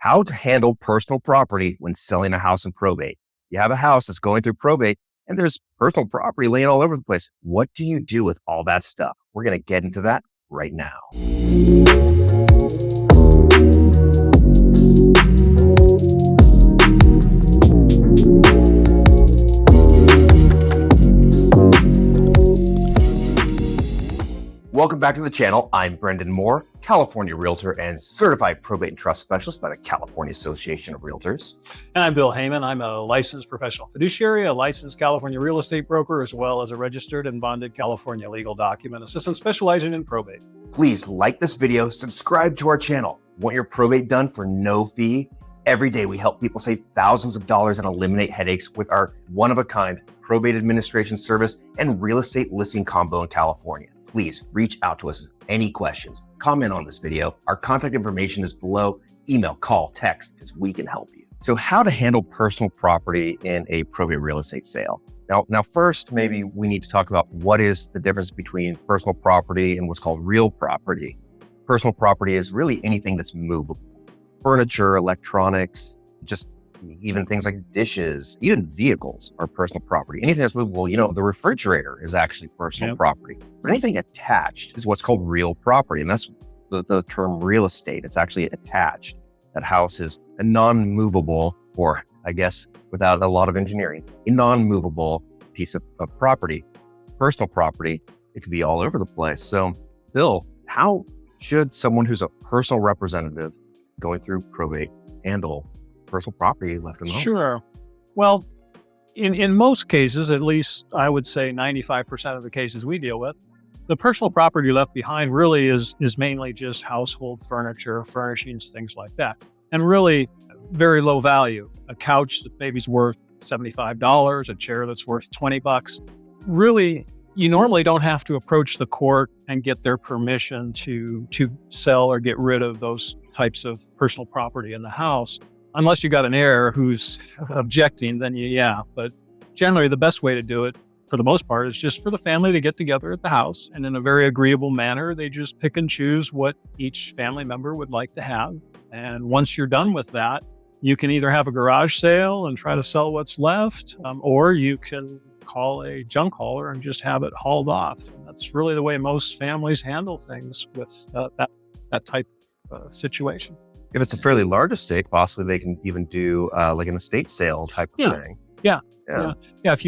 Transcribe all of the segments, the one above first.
how to handle personal property when selling a house in probate. You have a house that's going through probate and there's personal property laying all over the place. What do you do with all that stuff? We're going to get into that right now. Welcome back to the channel. I'm Brendan Mohr, California Realtor and Certified Probate and Trust Specialist by the California Association of Realtors. And I'm Bill Heyman. I'm a licensed professional fiduciary, a licensed California real estate broker, as well as a registered and bonded California legal document assistant specializing in probate. Please like this video, subscribe to our channel. Want your probate done for no fee? Every day we help people save thousands of dollars and eliminate headaches with our one-of-a-kind probate administration service and real estate listing combo in California. Please reach out to us with any questions. Comment on this video. Our contact information is below. Email, call, text, because we can help you. So how to handle personal property in a probate real estate sale. Now, first, maybe we need to talk about what is the difference between personal property and what's called real property. Personal property is really anything that's movable. Furniture, electronics, just even things like dishes, even vehicles are personal property. Anything that's movable, the refrigerator is actually personal property. But anything attached is what's called real property. And that's the term real estate. It's actually attached. That house is a non-movable, or I guess without a lot of engineering, a non-movable piece of property. Personal property, it could be all over the place. So Bill, how should someone who's a personal representative going through probate handle personal property left alone? Sure. Well, in most cases, at least I would say 95% of the cases we deal with, the personal property left behind really is mainly just household furniture, furnishings, things like that. And really very low value. A couch that maybe is worth $75, a chair that's worth $20. Really, you normally don't have to approach the court and get their permission to sell or get rid of those types of personal property in the house. Unless you got an heir who's objecting, then but generally the best way to do it for the most part is just for the family to get together at the house, and in a very agreeable manner, they just pick and choose what each family member would like to have. And once you're done with that, you can either have a garage sale and try to sell what's left, or you can call a junk hauler and just have it hauled off. And that's really the way most families handle things with that type of situation. If it's a fairly large estate, possibly they can even do like an estate sale type of thing. Yeah. If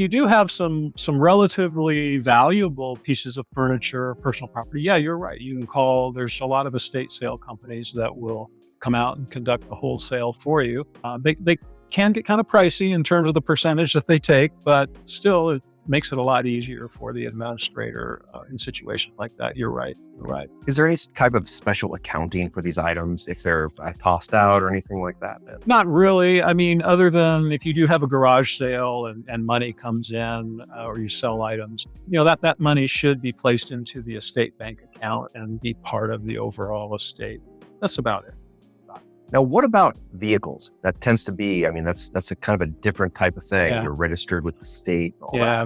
you do have some relatively valuable pieces of furniture, personal property, you're right. You can call. There's a lot of estate sale companies that will come out and conduct the whole sale for you. They can get kind of pricey in terms of the percentage that they take, but still it makes it a lot easier for the administrator in situations like that. You're right. Is there any type of special accounting for these items if they're tossed out or anything like that? Not really. I mean, other than if you do have a garage sale and money comes in or you sell items, that money should be placed into the estate bank account and be part of the overall estate. That's about it. Now, what about vehicles? That tends to be, that's a kind of a different type of thing. You're registered with the state.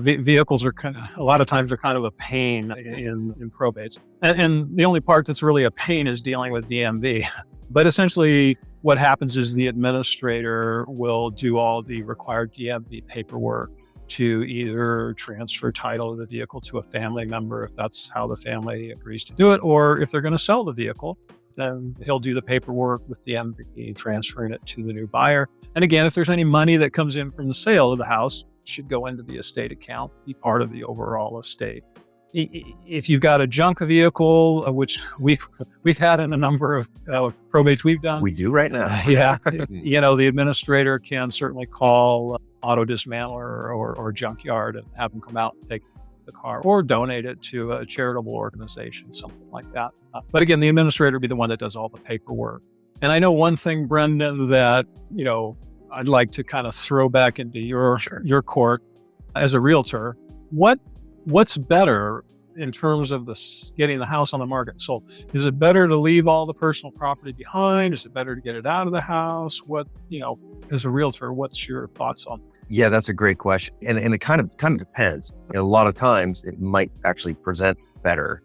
Vehicles are a lot of times they're kind of a pain in probates. And the only part that's really a pain is dealing with DMV. But essentially what happens is the administrator will do all the required DMV paperwork to either transfer title of the vehicle to a family member, if that's how the family agrees to do it, or if they're going to sell the vehicle, then he'll do the paperwork with the DMV, transferring it to the new buyer. And again, if there's any money that comes in from the sale of the house, it should go into the estate account, be part of the overall estate. If you've got a junk vehicle, which we've had in a number of probates we've done. We do right now. The administrator can certainly call auto dismantler or junkyard and have them come out and take the car or donate it to a charitable organization, something like that. But again, the administrator will be the one that does all the paperwork. And I know one thing, Brendan, that, I'd like to kind of throw back into your court as a realtor. What's better in terms of getting the house on the market and sold? Is it better to leave all the personal property behind? Is it better to get it out of the house? As a realtor, what's your thoughts on that? Yeah, that's a great question. And it kind of depends. A lot of times it might actually present better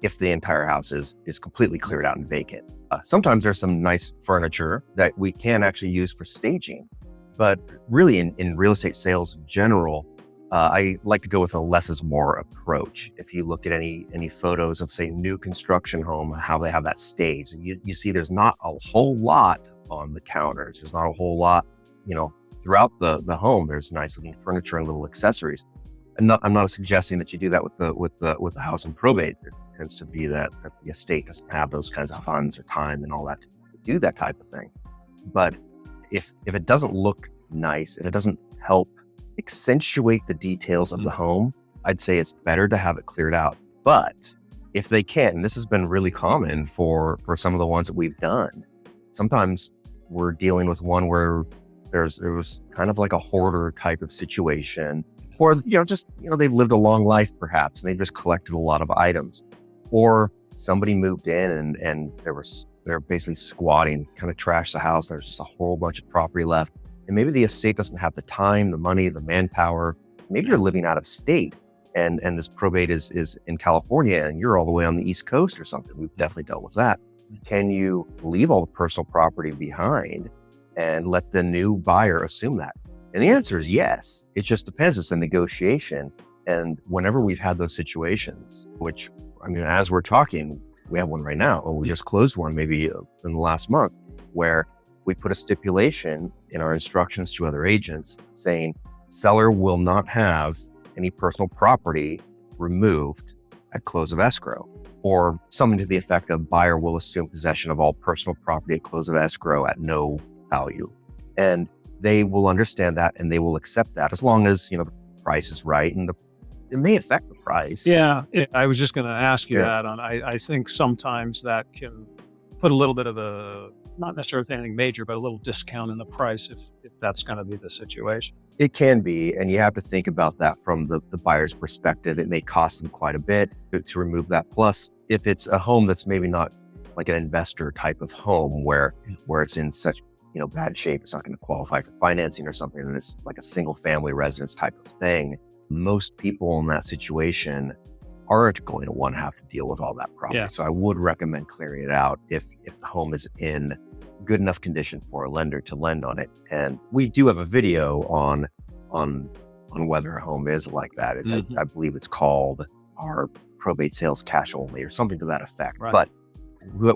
if the entire house is completely cleared out and vacant. Sometimes there's some nice furniture that we can actually use for staging, but really in real estate sales in general, I like to go with a less is more approach. If you look at any photos of, say, new construction home, how they have that staged, and you see there's not a whole lot on the counters. There's not a whole lot, throughout the home. There's nice looking furniture and little accessories. I'm not suggesting that you do that with the house in probate. There tends to be that the estate doesn't have those kinds of funds or time and all that to do that type of thing. But if it doesn't look nice and it doesn't help accentuate the details of the home, I'd say it's better to have it cleared out. But if they can't, and this has been really common for some of the ones that we've done, sometimes we're dealing with one where there was kind of like a hoarder type of situation, or they've lived a long life perhaps, and they just collected a lot of items, or somebody moved in and they're basically squatting, kind of trashed the house. There's just a whole bunch of property left. And maybe the estate doesn't have the time, the money, the manpower. Maybe you're living out of state and this probate is in California and you're all the way on the East Coast or something. We've definitely dealt with that. Can you leave all the personal property behind and let the new buyer assume that? And the answer is yes. It just depends. It's a negotiation. And whenever we've had those situations, which, as we're talking, we have one right now, and we just closed one maybe in the last month, where we put a stipulation in our instructions to other agents saying seller will not have any personal property removed at close of escrow, or something to the effect of buyer will assume possession of all personal property at close of escrow at no value. And they will understand that and they will accept that as long as, the price is right, and it may affect the price. Yeah, I was just going to ask you that. I think sometimes that can put a little bit of not necessarily anything major, but a little discount in the price if that's going to be the situation. It can be, and you have to think about that from the buyer's perspective. It may cost them quite a bit to remove that. Plus, if it's a home that's maybe not like an investor type of home where it's in such bad shape, it's not going to qualify for financing or something, and it's like a single family residence type of thing, most people in that situation aren't going to want to have to deal with all that property. Yeah. So I would recommend clearing it out if the home is in good enough condition for a lender to lend on it. And we do have a video on whether a home is like that. It's I believe it's called Our Probate Sales Cash Only or something to that effect. Right. But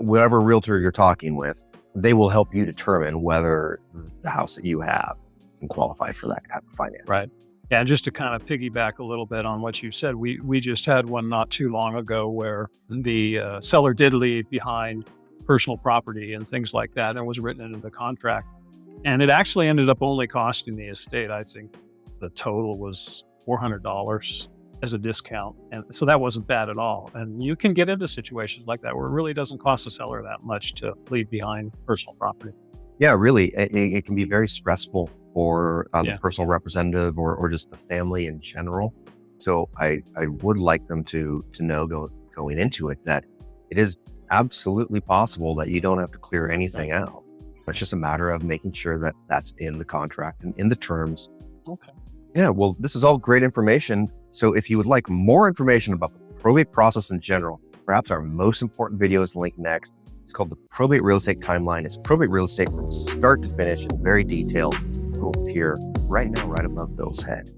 whatever realtor you're talking with, they will help you determine whether the house that you have can qualify for that type of finance. Right. Yeah, and just to kind of piggyback a little bit on what you said, we just had one not too long ago where the seller did leave behind personal property and things like that, and was written into the contract. And it actually ended up only costing the estate, I think the total was $400 as a discount. And so that wasn't bad at all. And you can get into situations like that where it really doesn't cost the seller that much to leave behind personal property. Yeah, really. It can be very stressful for the personal representative or just the family in general. So I would like them to know going into it that it is absolutely possible that you don't have to clear anything out. It's just a matter of making sure that that's in the contract and in the terms. Okay. Yeah, well, this is all great information. So if you would like more information about the probate process in general, perhaps our most important video is linked next. It's called the Probate Real Estate Timeline. It's probate real estate from start to finish and very detailed. It will appear right now, right above Bill's head.